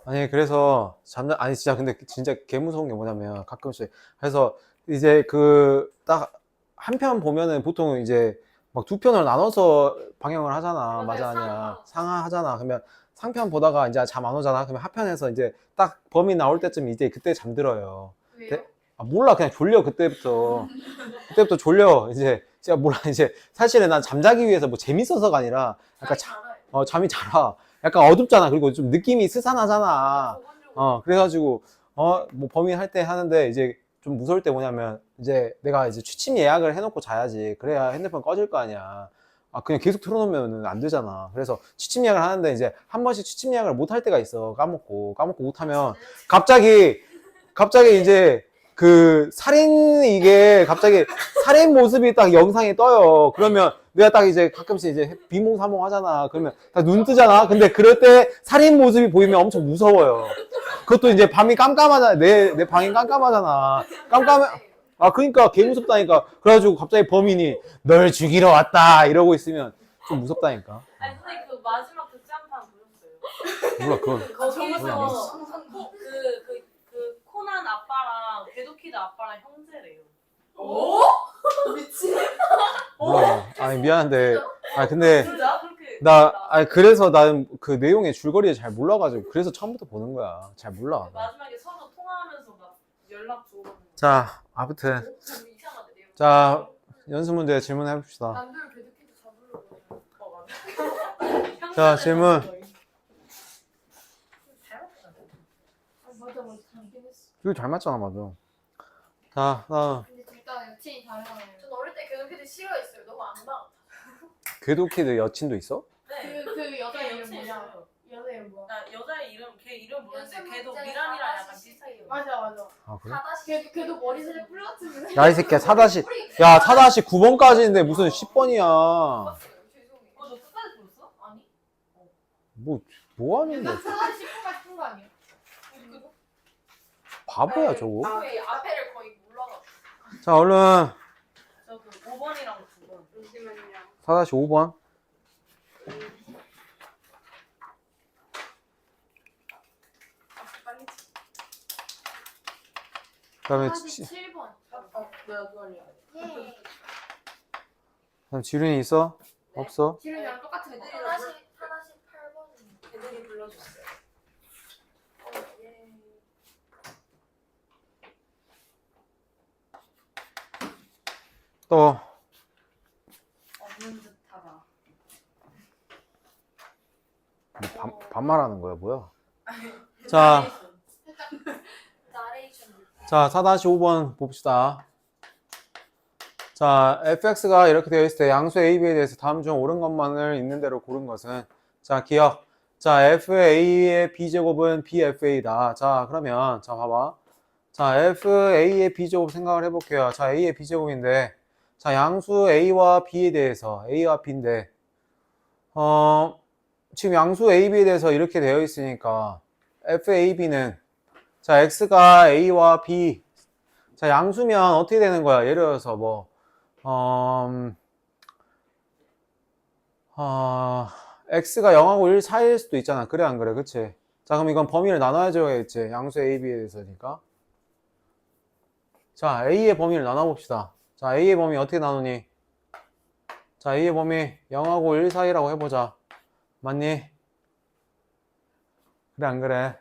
아니 그래서 아니 진짜 근데 진짜 개 무서운 게 뭐냐면 가끔씩 그래서 이제 그 딱 한 편 보면은 보통 이제 막 두 편을 나눠서 방영을 하잖아. 맞아 아니야. 상하 하잖아. 그러면 상편 보다가 이제 잠 안 오잖아. 그러면 하편에서 이제 딱 범인 나올 때쯤 이제 그때 잠들어요. 왜요? 아 몰라 그냥 졸려 그때부터 졸려 이제 제가 몰라 이제 사실은 난 잠자기 위해서 뭐 재밌어서가 아니라 약간 잠이 잘 와. 약간 어둡잖아. 그리고 좀 느낌이 스산하잖아. 그래가지고 뭐 범인 할 때 하는데 이제 좀 무서울 때 뭐냐면 이제 내가 이제 취침 예약을 해놓고 자야지. 그래야 핸드폰 꺼질 거 아니야. 아 그냥 계속 틀어놓으면 안 되잖아. 그래서 취침 예약을 하는데 이제 한 번씩 취침 예약을 못 할 때가 있어. 까먹고 못하면 갑자기 이제 그 이게 갑자기 살인 모습이 딱 영상에 떠요. 그러면 내가 딱 이제 가끔씩 이제 비몽사몽 하잖아. 그러면 딱 눈 뜨잖아. 근데 그럴 때 살인 모습이 보이면 엄청 무서워요. 그것도 이제 밤이 깜깜하잖아. 내 방이 깜깜하잖아. 아 그러니까 개 무섭다니까. 그래가지고 갑자기 범인이 널 죽이러 왔다 이러고 있으면 좀 무섭다니까. 아니 선생님 그 마지막 극장판 보셨어요? 몰라 그건. 거기서 그 코난 아빠랑 궤도키드 아빠랑 형제래요. 오? 미친. 몰라. 아니 미안한데. 아 근데 진짜 그렇게 아니 그래서 나는 그 내용의 줄거리를 잘 몰라가지고 그래서 처음부터 보는 거야. 잘 몰라. 마지막에 서로 통화하면서 막 연락 주고받는 거. 자, 아무튼 좀 이상하네 내용. 자 연습 문제 질문해 봅시다. 남들 궤도키드 잡으려고. 맞아. 자, 질문. 맞아 잠긴 했어. 이거 잘 맞잖아, 맞아. 자, 다음 근데 일단 여친이 잘하잖아요. 전 어릴 때 궤도키드 싫어했어요. 너무 안 봐. 궤도키드 여친도 있어? 네. 그 여자 이름 여친 뭐냐? 있어요. 여자 이름 뭐야? 나 여자의 이름 걔 이름 모르는데 연습 걔도 문제는 미란이랑 약간 사다시 비슷해요. 맞아. 아 그래? 걔도 머리 살짝 뿔났으면. 야 이 새끼야 9번까지인데 무슨 10번이야. 너 끝까지 들었어? 아니? 뭐 하는 거야? 일단 사다시 10분까지 푼거 아니야? 바보야 저거. 앞에를 거의 몰라가지고. 자 얼른 저 그 5번이랑 9번. 잠시만요. 4-5번. 빨리. 그다음에 47번. 내가 그걸요. 예. 그다음 지륜이 있어? 없어? 지른이랑 똑같은 거. 하나씩 8번 애들이 불러줬어요. 예. 또 없는 듯하다. 반말하는 거야 뭐야? 자, 나레이션. 자 4-5번 봅시다. 자, fx가 이렇게 되어 있을 때 양수 a, b에 대해서 다음 중 옳은 것만을 있는 대로 고른 것은 자, 기억. 자, fa의 b제곱은 bfa다. 자, 그러면 자, 봐봐. 자, fa의 b제곱 생각을 해볼게요. 자, a의 b제곱인데 자, 양수 a와 b에 대해서 a와 b인데 지금 양수 a, b에 대해서 이렇게 되어 있으니까 fab는 자, x가 a와 b 자, 양수면 어떻게 되는 거야? 예를 들어서 뭐 x가 0하고 1 사이일 수도 있잖아. 그래 안 그래? 그치? 자 그럼 이건 범위를 나눠야겠지. 양수 a, b에 대해서니까. 자 a의 범위를 나눠봅시다. 자 a의 범위 어떻게 나누니? 자 a의 범위 0하고 1 사이라고 해보자. 맞니? 그래 안 그래?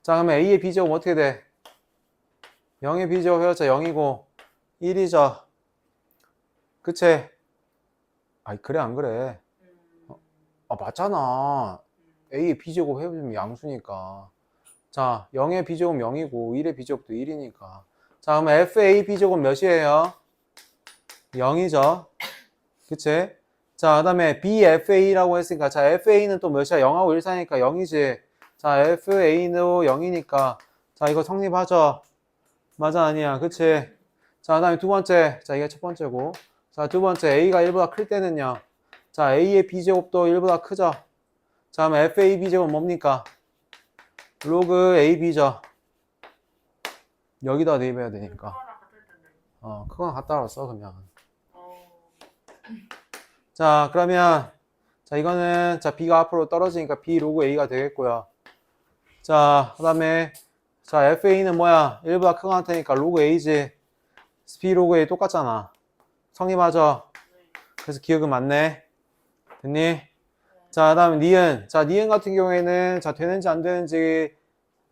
자 그러면 a의 b제곱 어떻게 돼? 0의 b제곱 해봤자 0이고 1이죠. 그치? 아이 그래 안 그래? 맞잖아. a의 b제곱 해보면 양수니까. 자 0의 b제곱 0이고 1의 b제곱도 1이니까. 자 그러면 fa b제곱 몇이에요? 0이죠. 그치? 자 그 다음에 bfa라고 했으니까 자 fa는 또 몇이야? 0하고 1 사이니까 0이지. 자 fa도 0이니까 자 이거 성립하죠? 맞아 아니야? 그치? 자 그 다음에 두 번째. 자 이게 첫 번째고 자 두 번째 a가 1보다 클 때는요. 자 a의 b제곱도 1보다 크죠? 자 그러면 fab 제곱 뭡니까? 로그 ab죠. 여기다 대입해야 되니까 그건 갖다 써 그냥. 자 그러면 자 이거는 자 b가 앞으로 떨어지니까 b 로그 a가 되겠고요. 자, 그 다음에 자, FA는 뭐야? 1보다 크거나 같으니까 로그 A지. B 로그 A 똑같잖아. 성립하죠? 그래서 기억은 맞네. 됐니? 자, 그 다음에 니은. 자, 니은 같은 경우에는 자, 되는지 안 되는지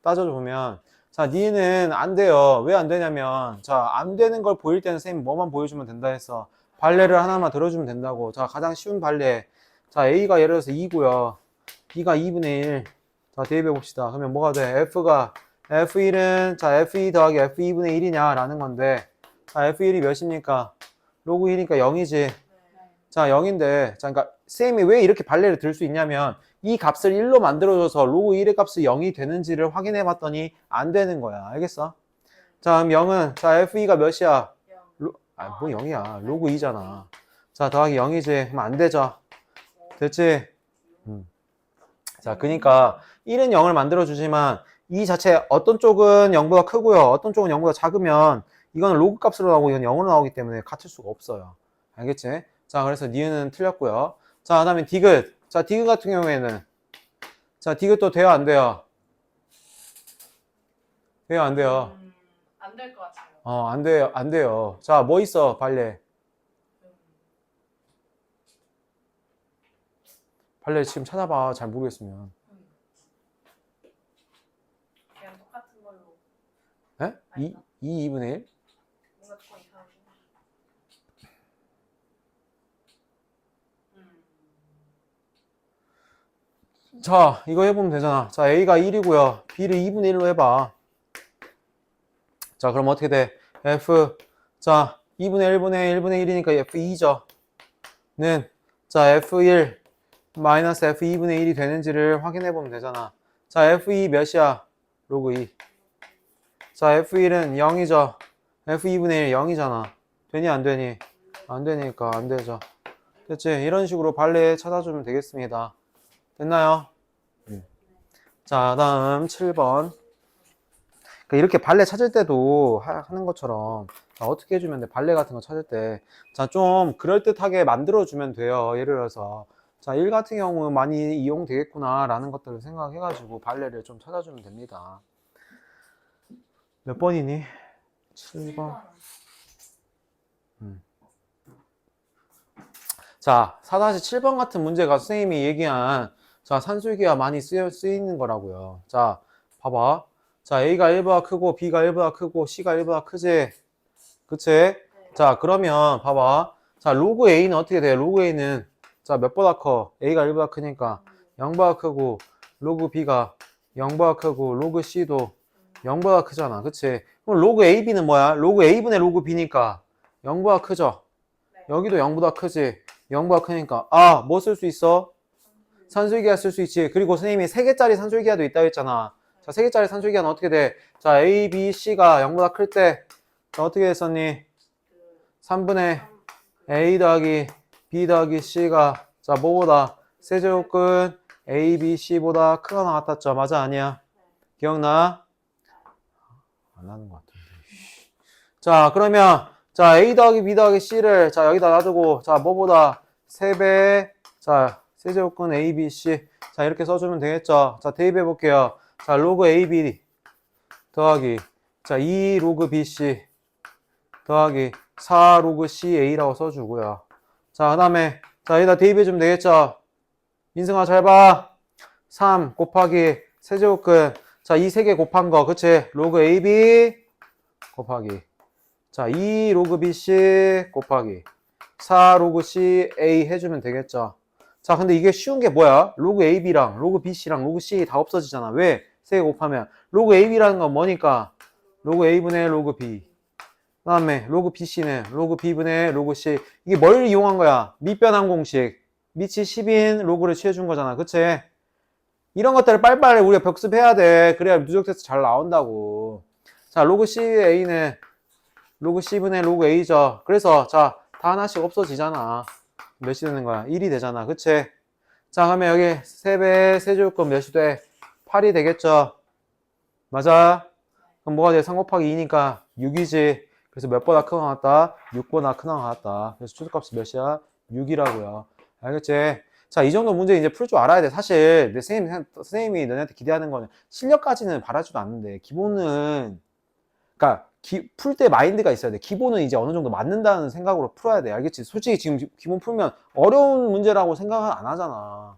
따져보면 자, 니은 안 돼요. 왜 안 되냐면 자, 안 되는 걸 보일 때는 선생님 뭐만 보여주면 된다 했어. 발레를 하나만 들어주면 된다고. 자, 가장 쉬운 발레. 자, A가 예를 들어서 2고요. B가 2분의 1. 자, 대입해 봅시다. 그러면 뭐가 돼? F가 F1은 자, F2 더하기 F2분의 1이냐 라는 건데 자, F1이 몇입니까? 로그 1이니까 0이지. 자, 0인데 자, 그러니까 쌤이 왜 이렇게 발레를 들 수 있냐면 이 값을 1로 만들어줘서 로그 1의 값이 0이 되는지를 확인해 봤더니 안 되는 거야. 알겠어? 자, 그럼 0은 자, F2가 몇이야? 뭐 0이야. 로그 2잖아. 자, 더하기 0이지. 그럼 안 되죠. 됐지? 자, 그러니까 1은 0을 만들어주지만 이 자체 어떤 쪽은 0보다 크고요. 어떤 쪽은 0보다 작으면 이거는 로그 값으로 나오고 이건 0으로 나오기 때문에 같을 수가 없어요. 알겠지? 자, 그래서 니은은 틀렸고요. 자, 그 다음에 디귿. 자, 디귿 같은 경우에는 자, 디귿도 돼요, 안 돼요? 돼요, 안 돼요? 안 될 것 같아요. 안 돼요, 안 돼요. 자, 뭐 있어, 발레? 발레 지금 찾아봐. 잘 모르겠으면. 그냥 똑같은 걸로. 에? 2분의 1? 뭔가 조금 이상한데. 자, 이거 해보면 되잖아. 자, A가 1이고요. B를 2분의 1로 해봐. 자, 그럼 어떻게 돼? F, 자, 2분의 1분의 1분의 1이니까 F2죠. 는, 자, F1 마이너스 F2분의 1이 되는지를 확인해보면 되잖아. 자, F2 몇이야? 로그 2. 자, F1은 0이죠. F2분의 1 0이잖아. 되니, 안 되니? 안 되니까 안 되죠. 됐지? 이런 식으로 발레 찾아주면 되겠습니다. 됐나요? 자, 다음 7번. 그러니까 이렇게 발레 찾을 때도 하는 것처럼 어떻게 해주면 돼? 발레 같은 거 찾을 때. 자, 좀 그럴듯하게 만들어주면 돼요. 예를 들어서. 자, 1 같은 경우는 많이 이용되겠구나 라는 것들을 생각해가지고 발레를 좀 찾아주면 됩니다. 몇 번이니? 7번. 자, 4-7번 같은 문제가 선생님이 얘기한 자, 산술기가 많이 쓰이는 거라고요. 자, 봐봐. 자, A가 1보다 크고 B가 1보다 크고 C가 1보다 크지? 그치? 네. 자, 그러면 봐봐. 자, 로그 A는 어떻게 돼? 로그 A는 자, 몇보다 커? A가 1보다 크니까 0보다 크고 로그 B가 0보다 크고 로그 C도 0보다 크잖아. 그치? 그럼 로그 AB는 뭐야? 로그 A분의 로그 B니까 0보다 크죠? 네. 여기도 0보다 크지? 0보다 크니까 뭐 쓸 수 있어? 산술기하 쓸 수 있지. 그리고 선생님이 3개짜리 산술기하도 있다고 했잖아. 자, 3개짜리 산술기하는 어떻게 돼? 자, A, B, C가 0보다 클 때 어떻게 했었니? 3분의 A 더하기 B 더하기 C가 자, 뭐보다 세제곱근 A, B, C보다 크거나 같았죠? 맞아, 아니야? 기억나? 안 나는 것 같은데. 자, 그러면 자, A 더하기 B 더하기 C를 자, 여기다 놔두고 자, 뭐보다 3배 자, 세제곱근 A, B, C 자, 이렇게 써주면 되겠죠? 자, 대입해 볼게요. 자, 로그 A, B 더하기 자, 2 로그 B, C 더하기 4 로그 C, A라고 써주고요. 자, 그 다음에 자, 여기다 대입해 주면 되겠죠? 민승아, 잘 봐. 3 곱하기 세제곱근 자, 이 세 개 곱한 거 그치? 로그 AB 곱하기 자, 2 로그 BC 곱하기 4 로그 CA 해주면 되겠죠? 자, 근데 이게 쉬운 게 뭐야? 로그 AB랑 로그 BC랑 로그 C 다 없어지잖아. 왜? 세 개 곱하면 로그 AB라는 건 뭐니까? 로그 A분의 로그 B 그 다음에 로그 BC는 로그 B분의 로그 C 이게 뭘 이용한 거야? 밑변환 공식 밑이 10인 로그를 취해준 거잖아. 그치? 이런 것들을 빨리빨리 우리가 복습해야 돼. 그래야 누적 테스트 잘 나온다고. 자, 로그 CA는 로그 C분의 로그 A죠. 그래서 자, 다 하나씩 없어지잖아. 몇이 되는 거야? 1이 되잖아. 그치? 자, 그러면 여기 3배 세제곱근 몇이 돼? 8이 되겠죠? 맞아? 그럼 뭐가 돼? 3 곱하기 2니까 6이지. 그래서 몇보다 크거나 같다? 6보다 크거나 같다. 그래서 최소값이 몇이야? 6이라고요. 알겠지? 자, 자, 이 정도 문제 이제 풀 줄 알아야 돼. 사실 선생님이 너네한테 기대하는 거는 실력까지는 바라지도 않는데 기본은 그러니까 풀 때 마인드가 있어야 돼. 기본은 이제 어느 정도 맞는다는 생각으로 풀어야 돼. 알겠지? 솔직히 지금 기본 풀면 어려운 문제라고 생각은 안 하잖아.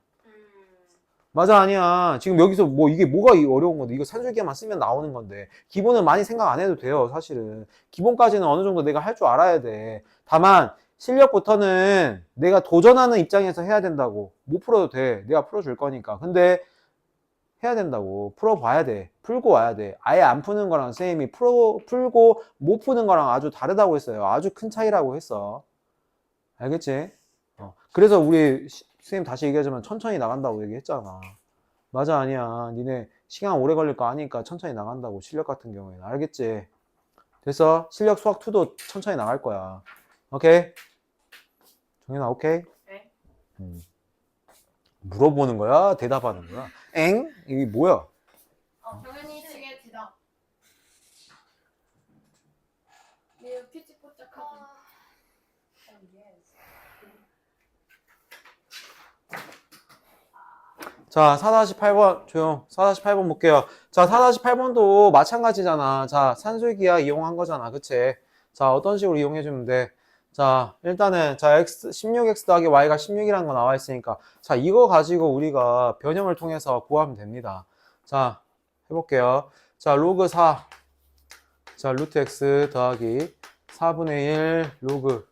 맞아, 아니야. 지금 여기서 뭐 이게 뭐가 어려운 건데 이거 산술기만 쓰면 나오는 건데 기본은 많이 생각 안 해도 돼요. 사실은 기본까지는 어느 정도 내가 할 줄 알아야 돼. 다만 실력부터는 내가 도전하는 입장에서 해야 된다고. 못 풀어도 돼. 내가 풀어줄 거니까. 근데 해야 된다고. 풀어봐야 돼. 풀고 와야 돼. 아예 안 푸는 거랑 선생님이 풀고 못 푸는 거랑 아주 다르다고 했어요. 아주 큰 차이라고 했어. 알겠지? 그래서 우리 선생님 다시 얘기하자면 천천히 나간다고 얘기했잖아. 맞아, 아니야. 니네 시간 오래 걸릴 거 아니까 천천히 나간다고. 실력 같은 경우에는. 알겠지? 됐어? 실력 수학 2도 천천히 나갈 거야. 오케이? 정연아, 오케이? 네. 물어보는 거야? 대답하는 거야? 엥? 이게 뭐야? 정연이 측의 대답. 네, 피치포짝하고. 자, 4-8번 조용. 4-8번 볼게요. 자, 4-8번도 마찬가지잖아. 자, 산술기하 이용한 거잖아. 그치? 자, 어떤 식으로 이용해주면 돼? 자, 일단은 자, 16x 더하기 y가 16이라는 거 나와 있으니까 자, 이거 가지고 우리가 변형을 통해서 구하면 됩니다. 자, 해볼게요. 자, 로그 4. 자, 루트 x 더하기 4분의 1 로그.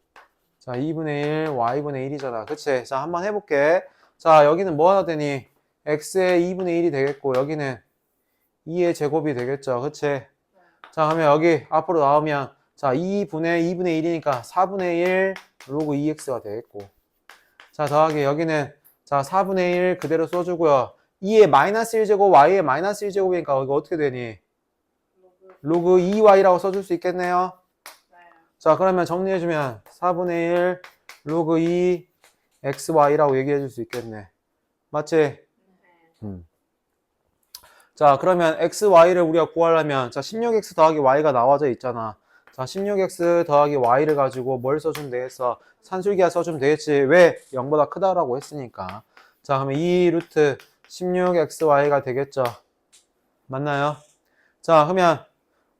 자, 2분의 1 y분의 1이잖아. 그치? 자, 한번 해볼게. 자, 여기는 뭐 하나 되니? x의 2분의 1이 되겠고 여기는 2의 제곱이 되겠죠. 그치? 자, 그러면 여기 앞으로 나오면 자, 2분의 1이니까 4분의 1 로그 2x가 되겠고 자, 더하기 여기는 자, 4분의 1 그대로 써주고요. 2의 마이너스 1제곱 y의 마이너스 1제곱이니까 이거 어떻게 되니? 로그 2y라고 써줄 수 있겠네요. 자, 그러면 정리해주면 4분의 1 로그 2 xy라고 얘기해줄 수 있겠네. 맞지? 자, 그러면 xy를 우리가 구하려면 자, 16x 더하기 y가 나와져 있잖아. 자, 16x 더하기 y를 가지고 뭘 써주면 되겠어? 산술기하 써주면 되겠지. 왜? 0보다 크다라고 했으니까. 자, 그러면 2 루트 16xy가 되겠죠. 맞나요? 자, 그러면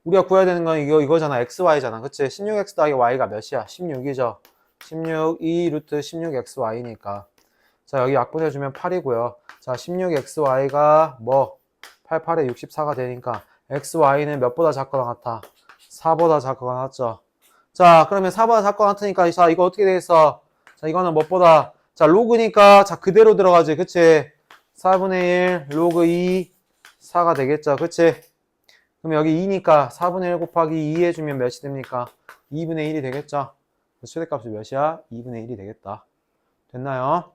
우리가 구해야 되는 건 이거잖아. xy잖아. 그치? 16x 더하기 y가 몇이야? 16이죠. 16, 2 루트 16xy니까. 자, 여기 약분해주면 8이고요. 자, 16xy가 뭐? 8, 8에 64가 되니까 xy는 몇보다 작거나 같아? 4보다 작거나 같죠. 자, 그러면 4보다 작거나 같으니까 자, 이거 어떻게 되겠어? 자, 이거는 무엇보다 자, 로그니까 자, 그대로 들어가지. 그치? 4분의 1 로그 2 4가 되겠죠. 그치? 그럼 여기 2니까 4분의 1 곱하기 2 해주면 몇이 됩니까? 2분의 1이 되겠죠. 최대값이 몇이야? 2분의 1이 되겠다. 됐나요?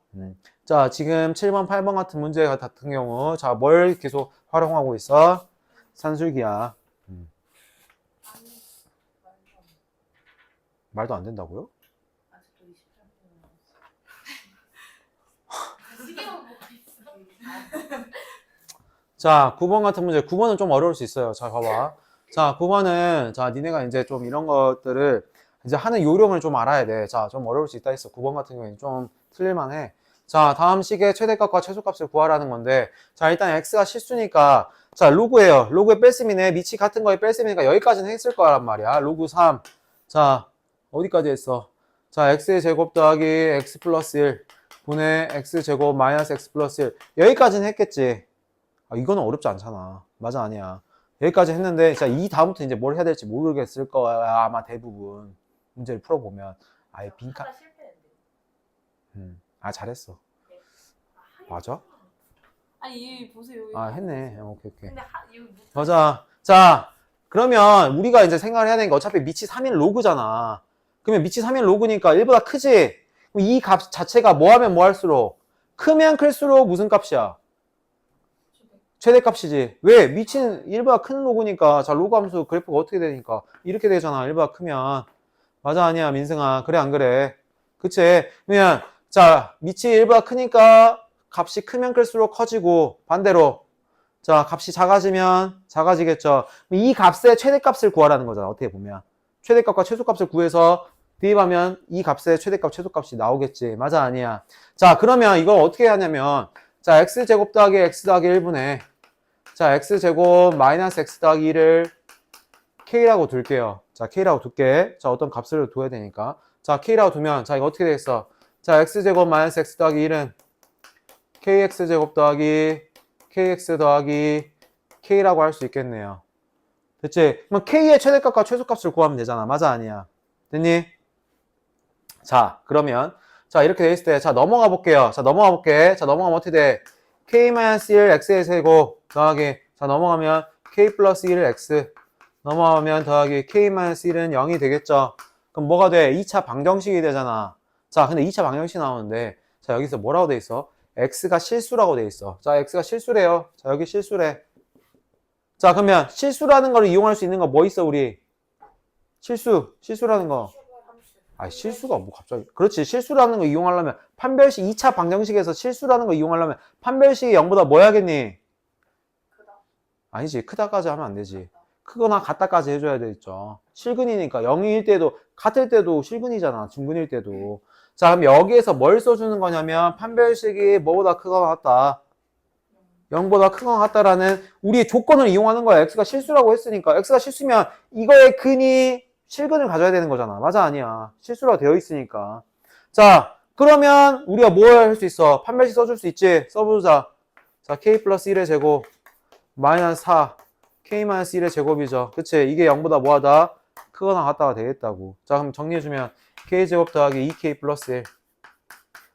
자, 지금 7번, 8번 같은 문제 같은 경우 자, 뭘 계속 활용하고 있어? 산술기야. 말도 안 된다고요? 아직도 23분 시계만 보고 있어. 자, 9번 같은 문제. 9번은 좀 어려울 수 있어요. 자, 봐봐. 자, 9번은 자, 니네가 이제 좀 이런 것들을 이제 하는 요령을 좀 알아야 돼. 자, 좀 어려울 수 있다 했어. 9번 같은 경우에는 좀 틀릴만 해. 자, 다음 식의 최대값과 최소값을 구하라는 건데 자, 일단 x가 실수니까 자, 로그예요. 로그의 뺄셈이네. 밑이 같은 거에 뺄셈이니까 여기까지는 했을 거란 말이야. 로그 3. 자, 어디까지 했어? 자, x의 제곱 더하기 x 플러스 1 분의 x 제곱 마이너스 x 플러스 1 여기까지는 했겠지. 아, 이거는 어렵지 않잖아. 맞아, 아니야. 여기까지 했는데 자, 이 다음부터 이제 뭘 해야 될지 모르겠을 거야. 아마 대부분 문제를 풀어보면 아예 빈칸. 하나 실패했는데. 아, 잘했어. 맞아? 아니 이 보세요. 아, 했네. 오케이. 근데 이거 맞아. 자, 그러면 우리가 이제 생각을 해야 되는 게 어차피 밑이 3인 로그잖아. 그러면 밑이 3인 로그니까 1보다 크지? 그럼 이 값 자체가 뭐 하면 뭐 할수록? 크면 클수록 무슨 값이야? 최대값이지. 왜? 밑은 1보다 큰 로그니까. 자, 로그 함수 그래프가 어떻게 되니까? 이렇게 되잖아. 1보다 크면. 맞아, 아니야, 민승아. 그래, 안 그래? 그치? 그러면, 자, 밑이 1보다 크니까 값이 크면 클수록 커지고, 반대로. 자, 값이 작아지면 작아지겠죠. 이 값의 최대값을 구하라는 거잖아. 어떻게 보면. 최대값과 최소값을 구해서 대입하면 이 값의 최대값, 최소값이 나오겠지. 맞아, 아니야? 자, 그러면 이거 어떻게 하냐면, 자, x제곱 더하기 x 더하기 1분의, 자, x제곱 마이너스 x 더하기 1을 k라고 둘게요. 자, k라고 둘게. 자, 어떤 값을 둬야 되니까. 자, k라고 두면, 자, 이거 어떻게 되겠어? 자, x제곱 마이너스 x 더하기 1은 kx제곱 더하기 kx 더하기 k라고 할 수 있겠네요. 됐지? 그럼 k의 최대값과 최소값을 구하면 되잖아. 맞아, 아니야? 됐니? 자, 그러면 자, 이렇게 돼 있을 때, 자, 넘어가 볼게요. 자, 넘어가 볼게. 자, 넘어가면 어떻게 돼? k-1 x의 세곱 더하기, 자, 넘어가면 k 플러스 1 x 넘어가면 더하기 k-1은 0이 되겠죠? 그럼 뭐가 돼? 2차 방정식이 되잖아. 자, 근데 2차 방정식 나오는데, 자, 여기서 뭐라고 돼 있어? x가 실수라고 돼 있어. 자, x가 실수래요. 자, 여기 실수래. 자, 그러면 실수라는 걸 이용할 수 있는 거 뭐 있어, 우리? 실수라는 거. 아, 실수가 뭐 갑자기. 그렇지. 실수라는 거 이용하려면 판별식 2차 방정식에서 실수라는 거 이용하려면 판별식이 0보다 뭐 해야겠니? 크다. 아니지. 크다까지 하면 안 되지. 크거나 같다까지 해줘야 되겠죠. 실근이니까 0일 때도 같을 때도 실근이잖아. 중근일 때도. 자, 그럼 여기에서 뭘 써주는 거냐면 판별식이 뭐보다 크거나 같다. 0보다 크거나 같다라는 우리의 조건을 이용하는 거야. x가 실수라고 했으니까. x가 실수면 이거의 근이 실근을 가져야 되는 거잖아. 맞아, 아니야? 실수라고 되어 있으니까. 자, 그러면 우리가 뭘 할 수 있어? 판별식 써줄 수 있지? 써보자. 자, k 플러스 1의 제곱 마이너스 4 k 마이너스 1의 제곱이죠. 그치? 이게 0보다 뭐하다? 크거나 같다가 되겠다고. 자, 그럼 정리해주면 k제곱 더하기 2k 플러스 1.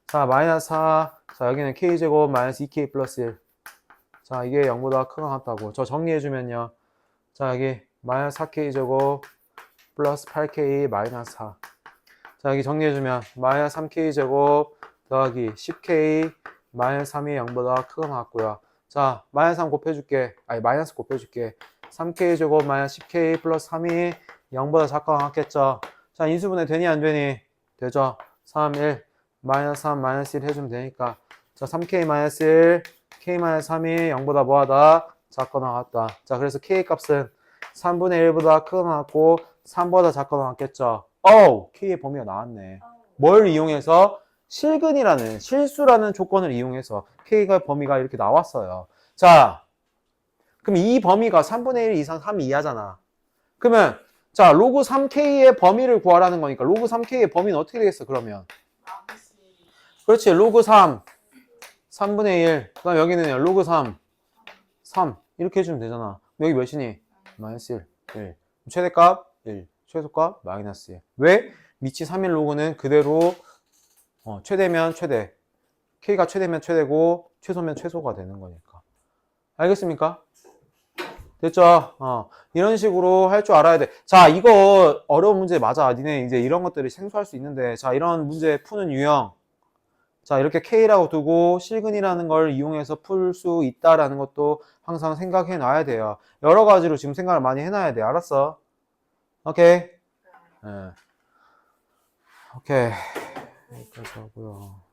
자, 마이너스 4. 자, 여기는 k제곱 마이너스 2k 플러스 1. 자, 이게 0보다 크거나 같다고. 저 정리해주면요. 자, 여기 마이너스 4k제곱 플러스 8k 마이너스 4. 자, 여기 정리해주면 마이너스 3k제곱 더하기 10k 마이너스 3이 0보다 크거나 같고요. 자, 마이너스 3 곱해줄게. 아니, 마이너스 곱해줄게. 3k제곱 마이너스 10k 플러스 3이 0보다 작거나 같겠죠. 자, 인수분해 되니 안 되니? 되죠. 3, 1. 마이너스 3, 마이너스 1 해주면 되니까. 자, 3k 마이너스 1, k 마이너스 3이 0보다 뭐하다? 작거나 같다. 자, 그래서 k 값은 3분의 1보다 크거나 같고 3보다 작거나 같겠죠. k의 범위가 나왔네. 뭘 이용해서? 실근이라는, 실수라는 조건을 이용해서 k가 범위가 이렇게 나왔어요. 자, 그럼 이 범위가 3분의 1 이상 3 이하잖아. 그러면 자, 로그 3k의 범위를 구하라는 거니까 로그 3k의 범위는 어떻게 되겠어, 그러면? 그렇지, 로그 3, 3분의 1. 그 다음 여기는 로그 3, 3. 이렇게 해주면 되잖아. 여기 몇이니? 마이너스 1, 1. 최대값 1, 최소값 마이너스 1. 왜? 미치 3일 로그는 그대로 최대면 최대. k가 최대면 최대고 최소면 최소가 되는 거니까. 알겠습니까? 됐죠? 이런 식으로 할 줄 알아야 돼. 자, 이거 어려운 문제 맞아. 니네 이제 이런 것들이 생소할 수 있는데, 자, 이런 문제 푸는 유형. 자, 이렇게 K라고 두고 실근이라는 걸 이용해서 풀 수 있다라는 것도 항상 생각해 놔야 돼요. 여러 가지로 지금 생각을 많이 해놔야 돼. 알았어? 오케이? 네. 오케이. 여기까지 하고요.